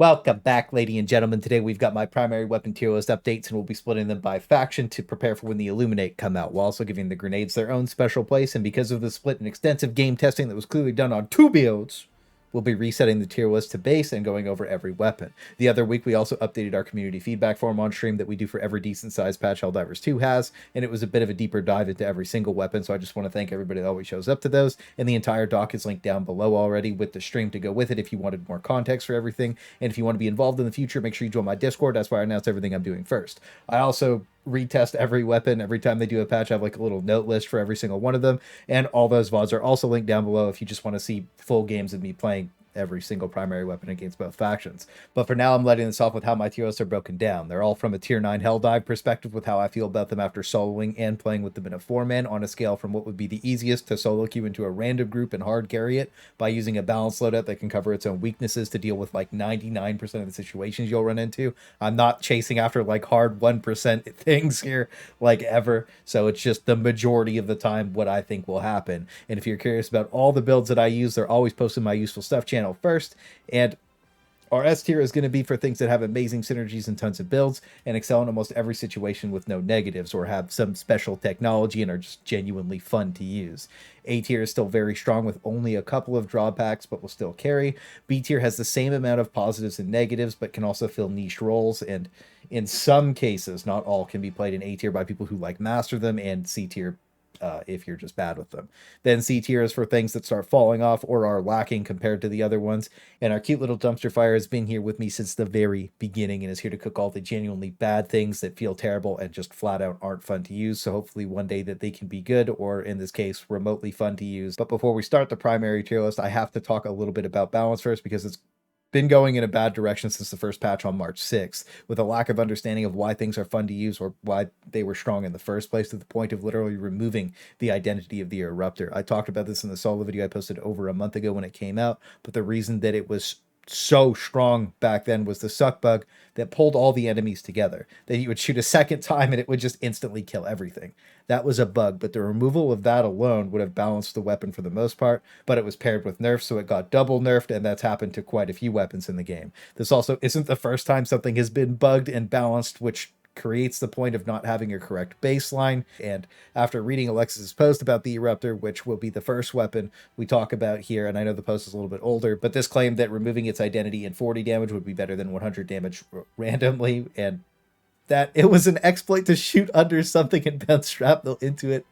Welcome back, ladies and gentlemen. Today we've got my primary weapon tier list updates, and we'll be splitting them by faction to prepare for when the Illuminate come out, while also giving the grenades their own special place. And because of the split and extensive game testing that was clearly done on two builds, we'll be resetting the tier list to base and going over every weapon. The other week, we also updated our community feedback form on stream that we do for every decent-sized patch Helldivers 2 has, and it was a bit of a deeper dive into every single weapon, so I just want to thank everybody that always shows up to those, and the entire doc is linked down below already with the stream to go with it if you wanted more context for everything, and if you want to be involved in the future, make sure you join my Discord. That's where I announce everything I'm doing first. I also retest every weapon every time they do a patch. I have like a little note list for every single one of them, and all those VODs are also linked down below if you just want to see full games of me playing every single primary weapon against both factions. But for now, I'm letting this off with how my tier lists are broken down. They're all from a tier 9 Helldive perspective with how I feel about them after soloing and playing with them in a 4-man on a scale from what would be the easiest to solo queue into a random group and hard carry it by using a balanced loadout that can cover its own weaknesses to deal with like 99% of the situations you'll run into. I'm not chasing after like hard 1% things here like ever, so it's just the majority of the time what I think will happen. And if you're curious about all the builds that I use, they're always posted in my useful stuff channel first, and our S tier is going to be for things that have amazing synergies and tons of builds and excel in almost every situation with no negatives or have some special technology and are just genuinely fun to use. A tier is still very strong with only a couple of drawbacks but will still carry. B tier has the same amount of positives and negatives but can also fill niche roles, and in some cases, not all, can be played in A tier by people who like master them, and C tier if you're just bad with them. Then C tier is for things that start falling off or are lacking compared to the other ones. And our cute little dumpster fire has been here with me since the very beginning and is here to cook all the genuinely bad things that feel terrible and just flat out aren't fun to use. So hopefully one day that they can be good, or in this case, remotely fun to use. But before we start the primary tier list, I have to talk a little bit about balance first, because it's been going in a bad direction since the first patch on March 6th, with a lack of understanding of why things are fun to use or why they were strong in the first place, to the point of literally removing the identity of the Eruptor. I talked about this in the solo video I posted over a month ago when it came out, but the reason that it was so strong back then was the suck bug that pulled all the enemies together. Then you would shoot a second time and it would just instantly kill everything. That was a bug, but the removal of that alone would have balanced the weapon for the most part, but it was paired with nerfs, so it got double nerfed, and that's happened to quite a few weapons in the game. This also isn't the first time something has been bugged and balanced, which creates the point of not having a correct baseline. And after reading Alexis's post about the Eruptor, which will be the first weapon we talk about here, and I know the post is a little bit older, but this claimed that removing its identity and 40 damage would be better than 100 damage randomly, and that it was an exploit to shoot under something and bounce shrapnel into it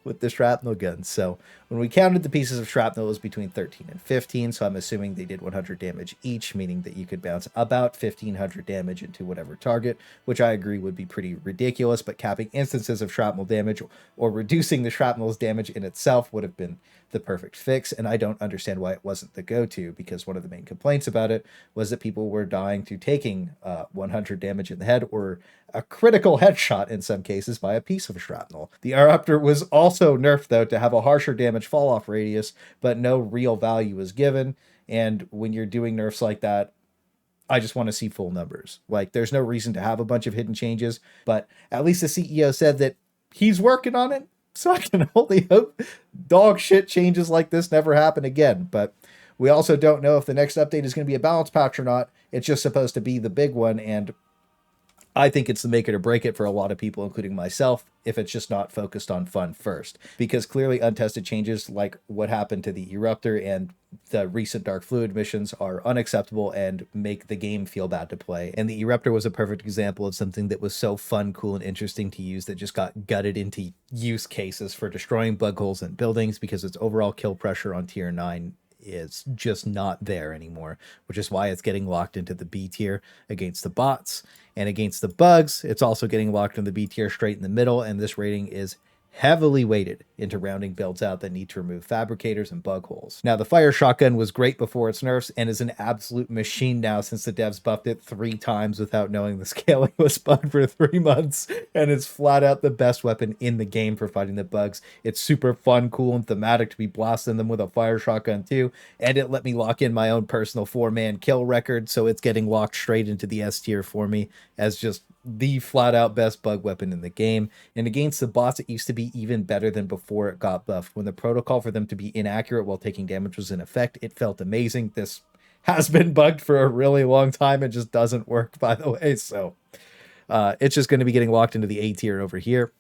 with the shrapnel gun. So when we counted the pieces of shrapnel, it was between 13 and 15, so I'm assuming they did 100 damage each, meaning that you could bounce about 1500 damage into whatever target, which I agree would be pretty ridiculous, but capping instances of shrapnel damage or reducing the shrapnel's damage in itself would have been the perfect fix, and I don't understand why it wasn't the go-to, because one of the main complaints about it was that people were dying to taking 100 damage in the head or a critical headshot in some cases by a piece of shrapnel. The Eruptor was also nerfed, though, to have a harsher damage fall-off radius, but no real value was given, and when you're doing nerfs like that, I just want to see full numbers. Like, there's no reason to have a bunch of hidden changes, but at least the CEO said that he's working on it, so I can only hope dog shit changes like this never happen again. But we also don't know if the next update is going to be a balance patch or not. It's just supposed to be the big one, and I think it's the make it or break it for a lot of people, including myself, if it's just not focused on fun first. Because clearly untested changes like what happened to the Eruptor and the recent Dark Fluid missions are unacceptable and make the game feel bad to play. And the Eruptor was a perfect example of something that was so fun, cool, and interesting to use that just got gutted into use cases for destroying bug holes in buildings, because its overall kill pressure on tier 9 is just not there anymore, which is why it's getting locked into the B tier against the bots. And against the bugs, it's also getting locked in the B tier straight in the middle, and this rating is heavily weighted into rounding builds out that need to remove fabricators and bug holes. Now, the fire shotgun was great before its nerfs and is an absolute machine now, since the devs buffed it 3 times without knowing the scaling was bugged for 3 months, and it's flat out the best weapon in the game for fighting the bugs. It's super fun, cool, and thematic to be blasting them with a fire shotgun too, and it let me lock in my own personal 4-man kill record, so it's getting locked straight into the S tier for me as just the flat out best bug weapon in the game. And against the bots, it used to be even better than before it got buffed. When the protocol for them to be inaccurate while taking damage was in effect, it felt amazing. This has been bugged for a really long time and just doesn't work, by the way. So it's just going to be getting locked into the A tier over here.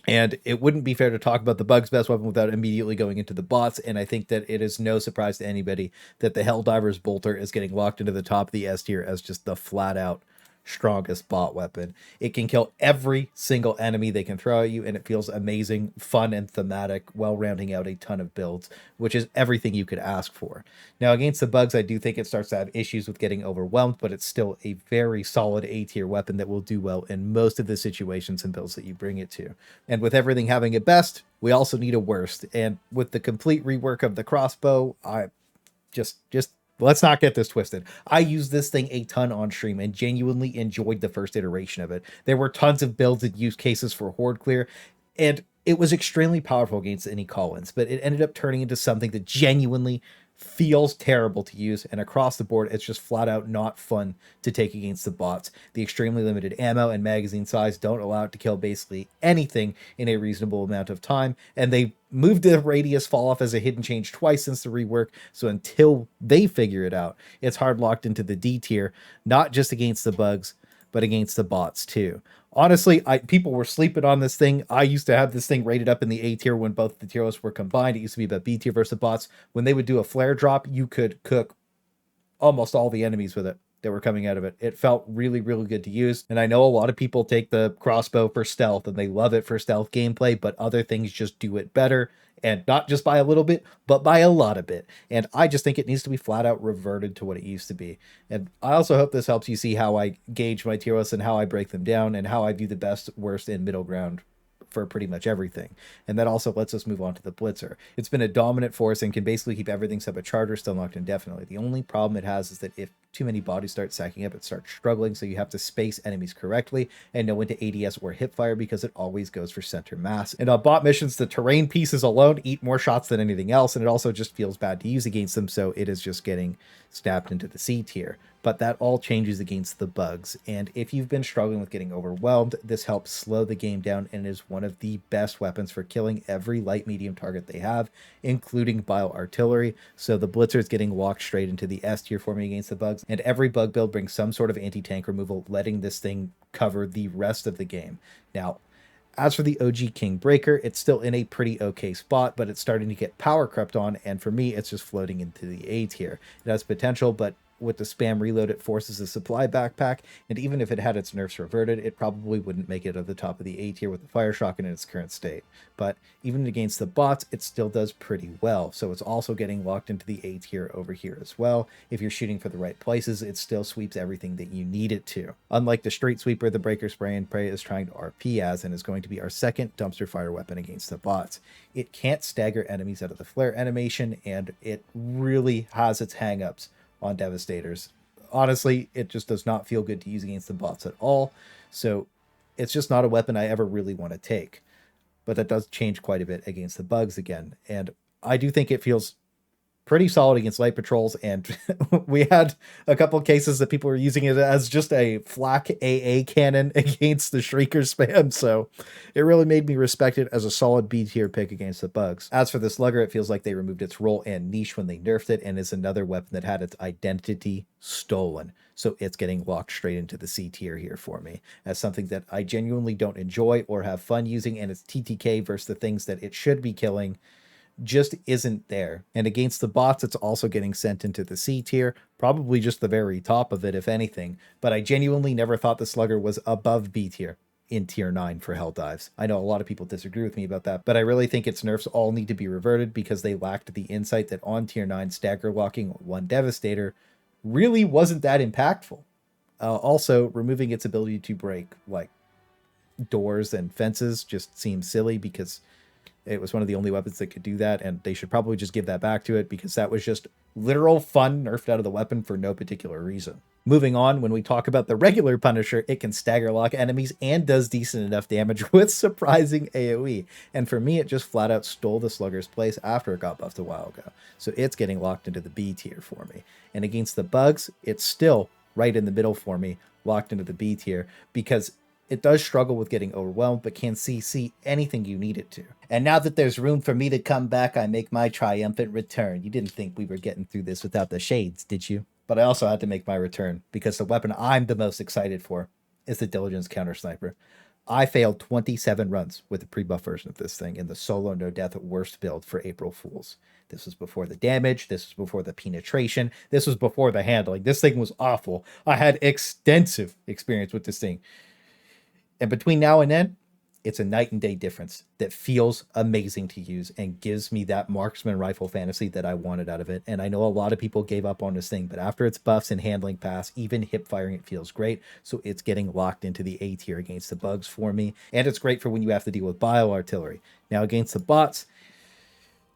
And it wouldn't be fair to talk about the bug's best weapon without immediately going into the bots. And I think that it is no surprise to anybody that the Helldivers Bolter is getting locked into the top of the S tier as just the flat out strongest bot weapon. It can kill every single enemy they can throw at you, and it feels amazing, fun, and thematic while rounding out a ton of builds, which is everything you could ask for. Now, against the bugs, I do think it starts to have issues with getting overwhelmed, but it's still a very solid A tier weapon that will do well in most of the situations and builds that you bring it to. And with everything having a best, we also need a worst. And with the complete rework of the crossbow, I just let's not get this twisted. I used this thing a ton on stream and genuinely enjoyed the first iteration of it. There were tons of builds and use cases for horde clear, and it was extremely powerful against any call-ins, but it ended up turning into something that genuinely feels terrible to use, and across the board it's just flat out not fun to take against the bots. The extremely limited ammo and magazine size don't allow it to kill basically anything in a reasonable amount of time, and they moved the radius fall off as a hidden change twice since the rework, so until they figure it out, it's hard locked into the D tier, not just against the bugs, but against the bots too. Honestly, people were sleeping on this thing. I used to have this thing rated up in the A tier when both the tier lists were combined. It used to be about B tier versus bots. When they would do a flare drop, you could cook almost all the enemies with it that were coming out of it. It felt really, really good to use. And I know a lot of people take the crossbow for stealth and they love it for stealth gameplay, but other things just do it better. And not just by a little bit, but by a lot of bit. And I just think it needs to be flat out reverted to what it used to be. And I also hope this helps you see how I gauge my tier lists and how I break them down and how I view the best, worst, and middle ground for pretty much everything. And that also lets us move on to the Blitzer. It's been a dominant force and can basically keep everything except a charger still locked indefinitely. The only problem it has is that if too many bodies start stacking up, it starts struggling, so you have to space enemies correctly and know when to ADS or hipfire because it always goes for center mass. And on bot missions, the terrain pieces alone eat more shots than anything else, and it also just feels bad to use against them, so it is just getting snapped into the C tier. But that all changes against the bugs, and if you've been struggling with getting overwhelmed, this helps slow the game down and is one of the best weapons for killing every light medium target they have, including bile artillery. So the Blitzer is getting walked straight into the S tier for me against the bugs, and every bug build brings some sort of anti-tank removal, letting this thing cover the rest of the game. Now, as for the OG King Breaker, it's still in a pretty okay spot, but it's starting to get power crept on, and for me, it's just floating into the A tier. It has potential, but with the spam reload, it forces a supply backpack, and even if it had its nerfs reverted, it probably wouldn't make it at the top of the A tier with the fire shotgun in its current state. But even against the bots, it still does pretty well, so it's also getting locked into the A tier over here as well. If you're shooting for the right places, it still sweeps everything that you need it to. Unlike the straight sweeper, the Breaker Spray and Pray is trying to RP as, and is going to be our second dumpster fire weapon against the bots. It can't stagger enemies out of the flare animation, and it really has its hangups on devastators. Honestly, it just does not feel good to use against the bots at all, so it's just not a weapon I ever really want to take. But that does change quite a bit against the bugs again, and I do think it feels pretty solid against light patrols, and we had a couple of cases that people were using it as just a flak AA cannon against the Shrieker spam, so it really made me respect it as a solid B tier pick against the bugs. As for the Slugger, it feels like they removed its role and niche when they nerfed it, and is another weapon that had its identity stolen, so it's getting locked straight into the C tier here for me as something that I genuinely don't enjoy or have fun using, and its TTK versus the things that it should be killing just isn't there. And against the bots, it's also getting sent into the C tier, probably just the very top of it, if anything. But I genuinely never thought the Slugger was above B tier in tier 9 for Helldives. I know a lot of people disagree with me about that, but I really think its nerfs all need to be reverted because they lacked the insight that on tier 9 stagger locking one Devastator really wasn't that impactful. Also, removing its ability to break like doors and fences just seems silly because it was one of the only weapons that could do that, and they should probably just give that back to it because that was just literal fun nerfed out of the weapon for no particular reason. Moving on, when we talk about the regular Punisher, it can stagger lock enemies and does decent enough damage with surprising AoE. And for me, it just flat out stole the Slugger's place after it got buffed a while ago. So it's getting locked into the B tier for me. And against the bugs, it's still right in the middle for me, locked into the B tier, because It does struggle with getting overwhelmed, but can CC anything you need it to. And now that there's room for me to come back, I make my triumphant return. You didn't think we were getting through this without the shades, did you? But I also had to make my return, because the weapon I'm the most excited for is the Diligence Counter Sniper. I failed 27 runs with the pre-buff version of this thing in the solo no death worst build for April Fools. This was before the damage, this was before the penetration, this was before the handling. This thing was awful. I had extensive experience with this thing. And between now and then, it's a night and day difference that feels amazing to use and gives me that marksman rifle fantasy that I wanted out of it. And I know a lot of people gave up on this thing, but after its buffs and handling pass, even hip firing, it feels great. So it's getting locked into the A tier against the bugs for me. And it's great for when you have to deal with bile artillery. Now against the bots,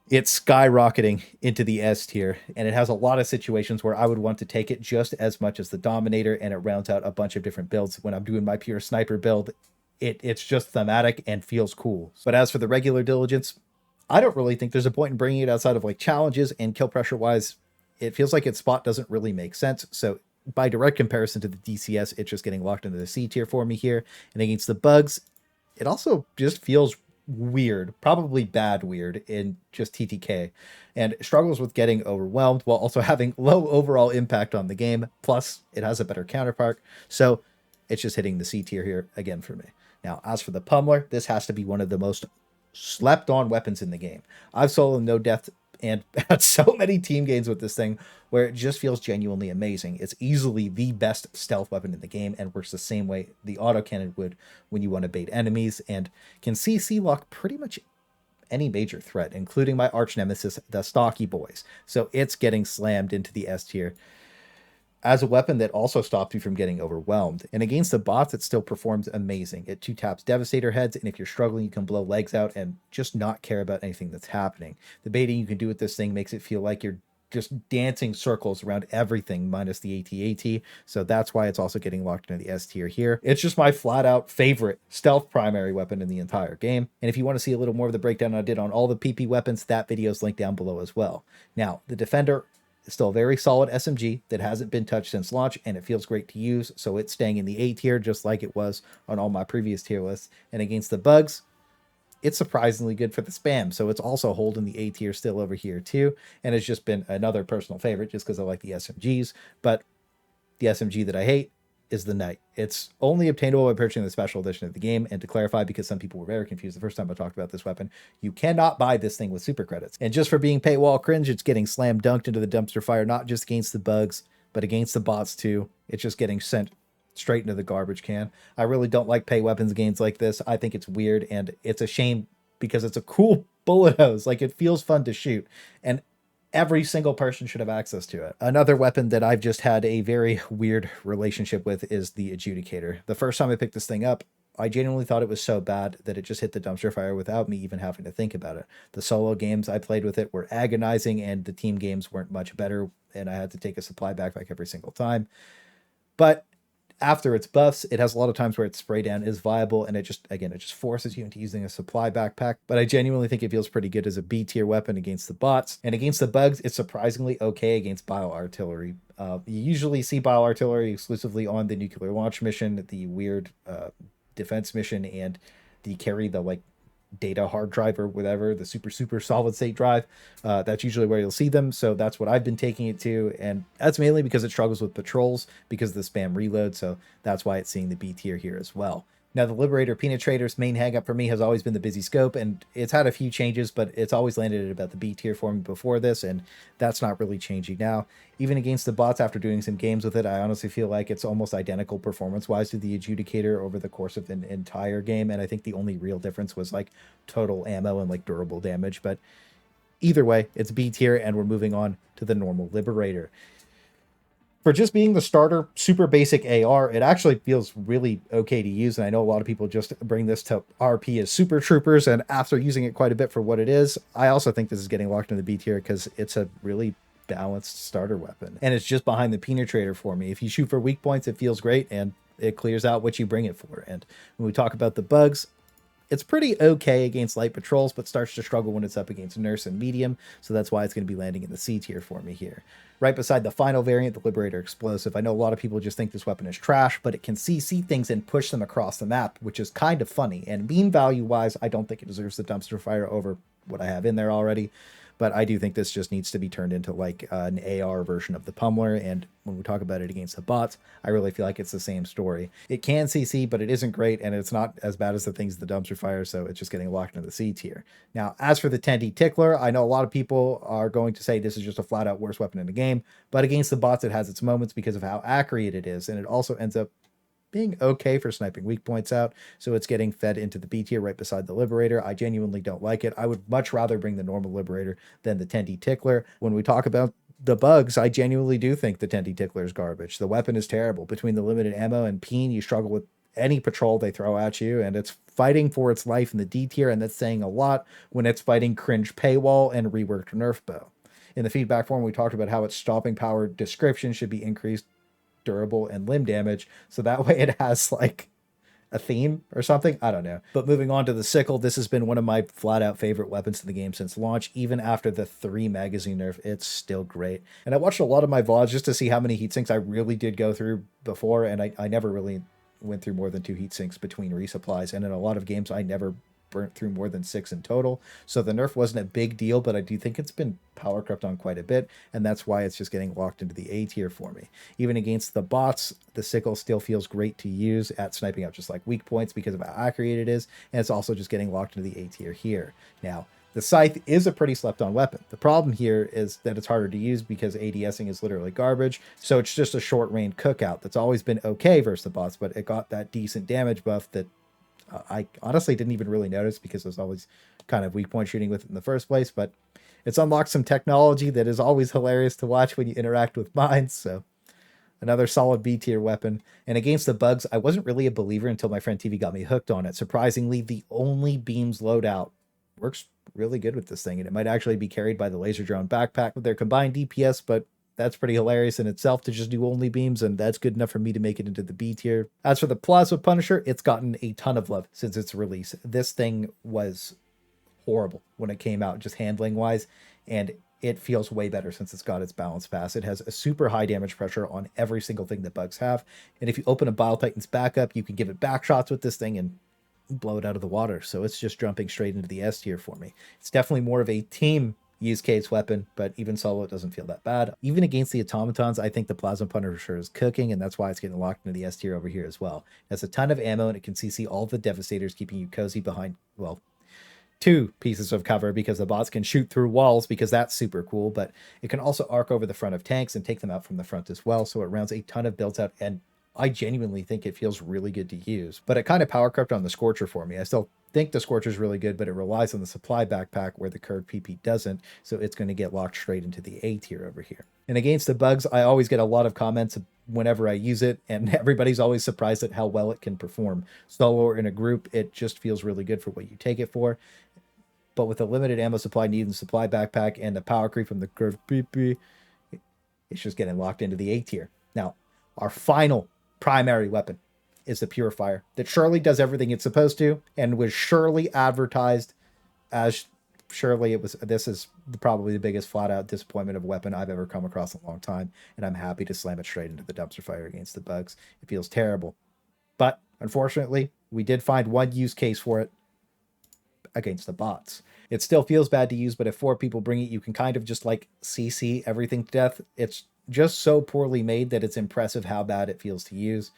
it's skyrocketing into the S tier, and it has a lot of situations where I would want to take it just as much as the Dominator, and it rounds out a bunch of different builds. When I'm doing my pure sniper build, it's just thematic and feels cool. But as for the regular Diligence, I don't really think there's a point in bringing it outside of like challenges, and kill pressure wise, it feels like its spot doesn't really make sense. So by direct comparison to the DCS, it's just getting locked into the C tier for me here. And against the bugs, it also just feels weird, probably bad weird in just TTK, and struggles with getting overwhelmed while also having low overall impact on the game. Plus, it has a better counterpart. So it's just hitting the C tier here again for me. Now, as for the Pummler, this has to be one of the most slept on weapons in the game. I've soloed no death and had so many team games with this thing where it just feels genuinely amazing. It's easily the best stealth weapon in the game and works the same way the autocannon would when you want to bait enemies, and can CC lock pretty much any major threat, including my arch nemesis, the Stocky Boys. So it's getting slammed into the S tier as a weapon that also stops you from getting overwhelmed. And against the bots, it still performs amazing. It 2-taps Devastator heads, and if you're struggling, you can blow legs out and just not care about anything that's happening. The baiting you can do with this thing makes it feel like you're just dancing circles around everything minus the AT-AT, so that's why it's also getting locked into the S tier here. It's just my flat-out favorite stealth primary weapon in the entire game, and if you want to see a little more of the breakdown I did on all the PP weapons, that video is linked down below as well. Now, the Defender, still a very solid SMG that hasn't been touched since launch, and it feels great to use, so it's staying in the A tier just like it was on all my previous tier lists. And against the bugs, it's surprisingly good for the spam, so it's also holding the A tier still over here too, and it's just been another personal favorite just because I like the SMGs. But the SMG that I hate is the Knight. It's only obtainable by purchasing the special edition of the game, and to clarify, because some people were very confused the first time I talked about this weapon, you cannot buy this thing with super credits. And just for being paywall cringe, it's getting slam dunked into the dumpster fire, not just against the bugs, but against the bots too. It's just getting sent straight into the garbage can. I really don't like pay weapons games like this. I think it's weird, and it's a shame because it's a cool bullet hose. Like, it feels fun to shoot, and every single person should have access to it. Another weapon that I've just had a very weird relationship with is the Adjudicator. The first time I picked this thing up, I genuinely thought it was so bad that it just hit the dumpster fire without me even having to think about it. The solo games I played with it were agonizing, and the team games weren't much better, and I had to take a supply backpack every single time. But after its buffs, it has a lot of times where its spray down is viable, and it just forces you into using a supply backpack. But I genuinely think it feels pretty good as a B tier weapon against the bots. And against the bugs, it's surprisingly okay against bile artillery. You usually see bile artillery exclusively on the nuclear launch mission, the weird defense mission, and the carry the like data hard drive or whatever, the super solid state drive. That's usually where you'll see them, so that's what I've been taking it to, and that's mainly because it struggles with patrols because of the spam reload, so that's why it's seeing the B tier here as well. Now, the Liberator Penetrator's main hang-up for me has always been the busy scope, and it's had a few changes, but it's always landed at about the B tier for me before this, and that's not really changing now. Even against the bots, after doing some games with it, I honestly feel like it's almost identical performance-wise to the Adjudicator over the course of an entire game, and I think the only real difference was like total ammo and like durable damage, but either way, it's B tier, and we're moving on to the normal Liberator. For just being the starter, super basic AR, it actually feels really okay to use, and I know a lot of people just bring this to RP as Super Troopers, and after using it quite a bit for what it is, I also think this is getting locked in the B tier because it's a really balanced starter weapon, and it's just behind the Penetrator for me. If you shoot for weak points, it feels great, and it clears out what you bring it for. And when we talk about the bugs, It's pretty okay against light patrols, but starts to struggle when it's up against nurse and medium, so that's why it's going to be landing in the C tier for me here. Right beside the final variant, the Liberator Explosive. I know a lot of people just think this weapon is trash, but it can CC things and push them across the map, which is kind of funny. And meme value-wise, I don't think it deserves the dumpster fire over what I have in there already. But I do think this just needs to be turned into like an AR version of the Pummler. And when we talk about it against the bots, I really feel like it's the same story. It can CC, but it isn't great. And it's not as bad as the things the dumpster fire. So it's just getting locked into the C tier. Now, as for the Tendy Tickler, I know a lot of people are going to say this is just a flat out worst weapon in the game. But against the bots, it has its moments because of how accurate it is. And it also ends up being okay for sniping weak points out, so it's getting fed into the B tier right beside the Liberator. I genuinely don't like it. I would much rather bring the normal Liberator than the Tendy Tickler. When we talk about the bugs, I genuinely do think the Tendy Tickler is garbage. The weapon is terrible. Between the limited ammo and peen, you struggle with any patrol they throw at you, and it's fighting for its life in the D tier, and that's saying a lot when it's fighting cringe paywall and reworked nerf bow. In the feedback form, we talked about how its stopping power description should be increased, durable, and limb damage, so that way it has like a theme or something. I don't know. But moving on to the Sickle, this has been one of my flat out favorite weapons in the game since launch. Even after the 3 magazine nerf, it's still great. And I watched a lot of my VODs just to see how many heat sinks I really did go through before, and I never really went through more than 2 heat sinks between resupplies, and in a lot of games I never burnt through more than 6 in total. So the nerf wasn't a big deal, but I do think it's been power crept on quite a bit, and that's why it's just getting locked into the A tier for me. Even against the bots, the Sickle still feels great to use at sniping out just like weak points because of how accurate it is, and it's also just getting locked into the A tier here. Now, the Scythe is a pretty slept on weapon. The problem here is that it's harder to use because ADSing is literally garbage, so it's just a short range cookout that's always been okay versus the bots, but it got that decent damage buff that I honestly didn't even really notice because I was always kind of weak point shooting with it in the first place, but it's unlocked some technology that is always hilarious to watch when you interact with mines, so another solid B tier weapon. And against the bugs, I wasn't really a believer until my friend TV got me hooked on it. Surprisingly, the only beams loadout works really good with this thing, and it might actually be carried by the laser drone backpack with their combined DPS, but that's pretty hilarious in itself to just do only beams, and that's good enough for me to make it into the B tier. As for the Plasma Punisher, it's gotten a ton of love since its release. This thing was horrible when it came out, just handling wise, and it feels way better since it's got its balance pass. It has a super high damage pressure on every single thing that bugs have, and if you open a Bile Titan's backup, you can give it back shots with this thing and blow it out of the water. So it's just jumping straight into the S tier for me. It's definitely more of a team use case weapon, but even solo it doesn't feel that bad. Even against the automatons, I think the Plasma Punisher is cooking, and that's why it's getting locked into the S tier over here as well. It has a ton of ammo, and it can CC all the devastators, keeping you cozy behind, well, 2 pieces of cover because the bots can shoot through walls because that's super cool, but it can also arc over the front of tanks and take them out from the front as well, so it rounds a ton of builds out, and I genuinely think it feels really good to use. But it kind of power crept on the Scorcher for me. I still think the Scorcher is really good, but it relies on the supply backpack where the curved PP doesn't, so it's going to get locked straight into the A tier over here. And against the bugs, I always get a lot of comments whenever I use it, and everybody's always surprised at how well it can perform. Solo or in a group, it just feels really good for what you take it for. But with a limited ammo supply needed in the supply backpack and the power creep from the curved PP, it's just getting locked into the A tier. Now, our final primary weapon is the Purifier that surely does everything it's supposed to and was surely advertised as surely it was. This is probably the biggest flat out disappointment of a weapon I've ever come across in a long time, and I'm happy to slam it straight into the dumpster fire against the bugs. It feels terrible, but unfortunately we did find one use case for it against the bots. It still feels bad to use, but if 4 people bring it, you can kind of just like CC everything to death. It's just so poorly made that it's impressive how bad it feels to use.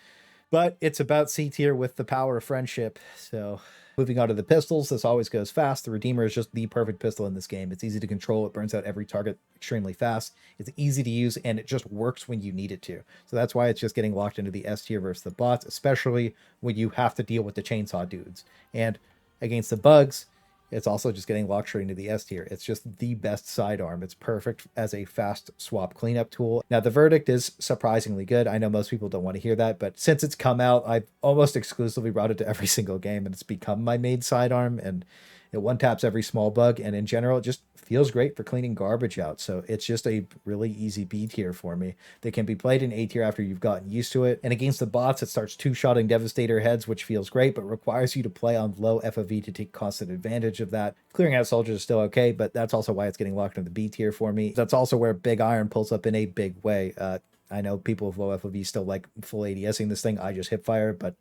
But it's about C tier with the power of friendship. So moving on to the pistols, this always goes fast. The Redeemer is just the perfect pistol in this game. It's easy to control. It burns out every target extremely fast. It's easy to use, and it just works when you need it to. So that's why it's just getting locked into the S tier versus the bots, especially when you have to deal with the chainsaw dudes. And against the bugs, it's also just getting locked straight into the S tier. It's just the best sidearm. It's perfect as a fast swap cleanup tool. Now, the verdict is surprisingly good. I know most people don't want to hear that, but since it's come out, I've almost exclusively brought it to every single game, and it's become my main sidearm, and It one taps every small bug, and in general, it just feels great for cleaning garbage out. So it's just a really easy B tier for me. They can be played in A tier after you've gotten used to it. And against the bots, it starts two-shotting Devastator heads, which feels great, but requires you to play on low FOV to take constant advantage of that. Clearing out soldiers is still okay, but that's also why it's getting locked in the B tier for me. That's also where Big Iron pulls up in a big way. I know people with low FOV still like full ADSing this thing. I just hip fire, but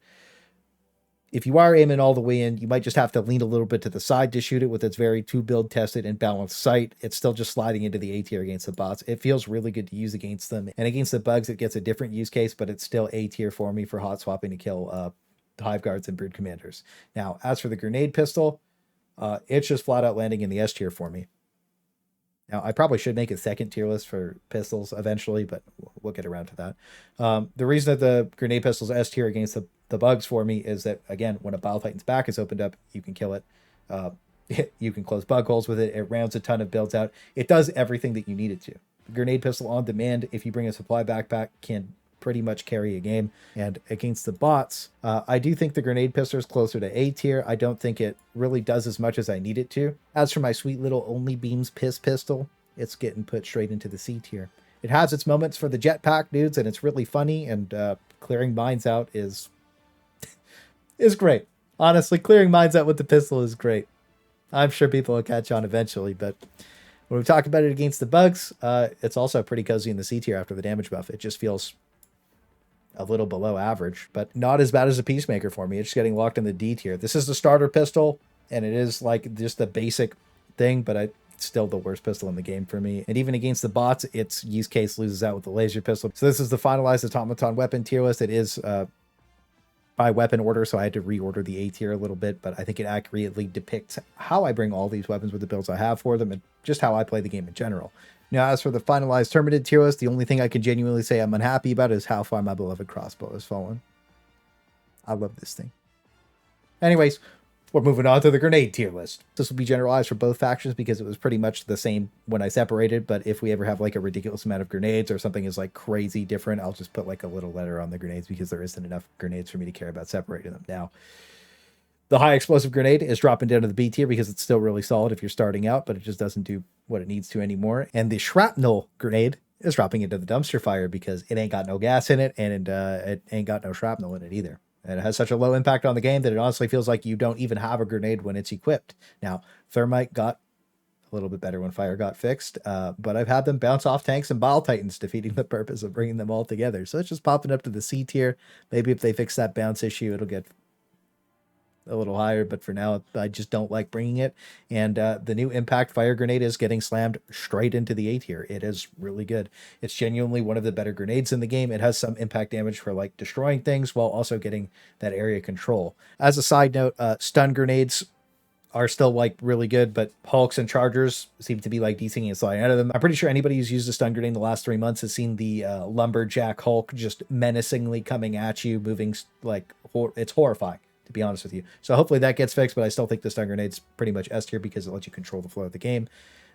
if you are aiming all the way in, you might just have to lean a little bit to the side to shoot it with its very two-build tested and balanced sight. It's still just sliding into the A tier against the bots. It feels really good to use against them. And against the bugs, it gets a different use case, but it's still A tier for me for hot swapping to kill Hive Guards and Brood Commanders. Now, as for the grenade pistol, it's just flat out landing in the S tier for me. Now, I probably should make a second tier list for pistols eventually, but we'll get around to that. The reason that the grenade pistol's S tier against the bugs for me is that, again, when a Bile Titan's back is opened up, you can kill it. You can close bug holes with it. It rounds a ton of builds out. It does everything that you need it to. The grenade pistol on demand, if you bring a supply backpack, can pretty much carry a game. And against the bots, I do think the grenade pistol is closer to A tier. I don't think it really does as much as I need it to. As for my sweet little only beams piss pistol, it's getting put straight into the C tier. It has its moments for the jetpack dudes, and it's really funny, and clearing mines out is great. Honestly, clearing mines out with the pistol is great. I'm sure people will catch on eventually, but when we talk about it against the bugs, it's also pretty cozy in the C tier after the damage buff. It just feels a little below average, but not as bad as a Peacemaker for me. It's getting locked in the D tier. This is the starter pistol, and it is like just the basic thing, but it's still the worst pistol in the game for me. And even against the bots, its use case loses out with the laser pistol. So this is the finalized Automaton weapon tier list. It is by weapon order, so I had to reorder the A tier a little bit, but I think it accurately depicts how I bring all these weapons with the builds I have for them and just how I play the game in general. Now, as for the finalized Terminid tier list, the only thing I can genuinely say I'm unhappy about is how far my beloved Crossbow has fallen. I love this thing. Anyways, we're moving on to the grenade tier list. This will be generalized for both factions because it was pretty much the same when I separated, but if we ever have like a ridiculous amount of grenades or something is like crazy different, I'll just put like a little letter on the grenades because there isn't enough grenades for me to care about separating them. Now, the high explosive grenade is dropping down to the B tier because it's still really solid if you're starting out, but it just doesn't do what it needs to anymore. And the shrapnel grenade is dropping into the dumpster fire because it ain't got no gas in it, and it ain't got no shrapnel in it either. And it has such a low impact on the game that it honestly feels like you don't even have a grenade when it's equipped. Now, Thermite got a little bit better when fire got fixed, but I've had them bounce off tanks and Bile Titans, defeating the purpose of bringing them all together. So it's just popping up to the C tier. Maybe if they fix that bounce issue, it'll get a little higher, but for now I just don't like bringing it. And the new impact fire grenade is getting slammed straight into the A tier. It is really good. It's genuinely one of the better grenades in the game. It has some impact damage for like destroying things while also getting that area control. As a side note, stun grenades are still like really good, but Hulks and Chargers seem to be like desynching and sliding out of them. I'm pretty sure anybody who's used a stun grenade in the last 3 months has seen the Lumberjack Hulk just menacingly coming at you, moving like it's horrifying, to be honest with you. So hopefully that gets fixed, but I still think the stun grenade's pretty much S tier because it lets you control the flow of the game.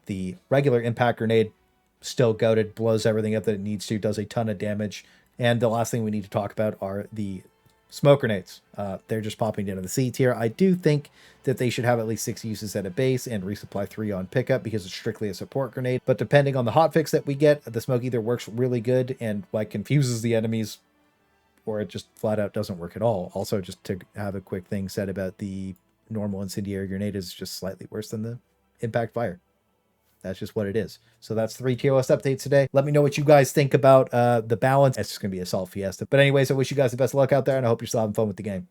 The regular impact grenade, still goated, blows everything up that it needs to, does a ton of damage. And the last thing we need to talk about are the smoke grenades. They're just popping into the C tier. I do think that they should have at least 6 uses at a base and resupply 3 on pickup because it's strictly a support grenade. But depending on the hotfix that we get, the smoke either works really good and like confuses the enemies, or it just flat out doesn't work at all. Also, just to have a quick thing said about the normal Incendiary Grenade is just slightly worse than the Impact Fire. That's just what it is. So that's 3 tier list updates today. Let me know what you guys think about the balance. It's just going to be a Assault Fiesta. But anyways, I wish you guys the best of luck out there, and I hope you're still having fun with the game.